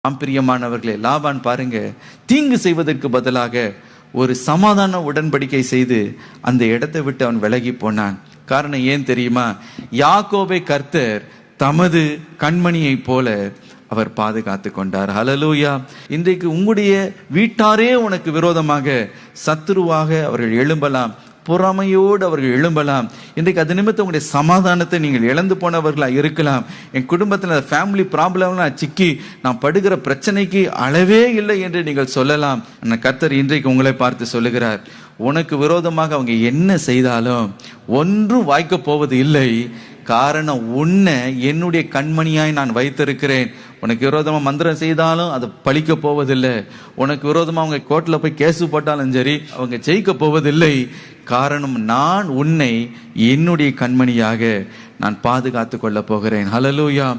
பிரியமானவர்களே, லாபான் பாருங்க, தீங்கு செய்வதற்கு பதிலாக ஒரு சமாதான உடன்படிக்கை செய்து அந்த இடத்தை விட்டு அவன் விலகி போனான். காரணம் ஏன் தெரியுமா? யாக்கோபை கர்த்தர் தமது கண்மணியை போல அவர் பாதுகாத்து கொண்டார். ஹல்லேலூயா. இன்றைக்கு உங்களுடைய வீட்டாரே உனக்கு விரோதமாக சத்துருவாக அவர்கள் எழும்பலாம், பொறாமையோடு அவர்கள் எழும்பலாம். இன்றைக்கு அது நிமித்தம் உங்களுடைய சமாதானத்தை நீங்கள் இழந்து போனவர்களாக இருக்கலாம். என் குடும்பத்தில் ஃபேமிலி ப்ராப்ளம்னா சிக்கி நான் படுகிற பிரச்சனைக்கு அளவே இல்லை என்று நீங்கள் சொல்லலாம். ஆனால் கர்த்தர் இன்றைக்கு உங்களை பார்த்து சொல்லுகிறார், உனக்கு விரோதமாக அவங்க என்ன செய்தாலும் ஒன்றும் வாய்க்க போவது இல்லை. காரணம், உன்னை என்னுடைய கண்மணியாய் நான் வைத்திருக்கிறேன். உனக்கு விரோதமாக மந்திரம் செய்தாலும் அது பழிக்க போவதில்லை. உனக்கு விரோதமாக அவங்க கோர்ட்டில் போய் கேசு போட்டாலும் சரி, அவங்க ஜெயிக்க போவதில்லை. காரணம், நான் உன்னை என்னுடைய கண்மணியாக நான் பாதுகாத்து கொள்ள போகிறேன். ஹல்லேலூயா.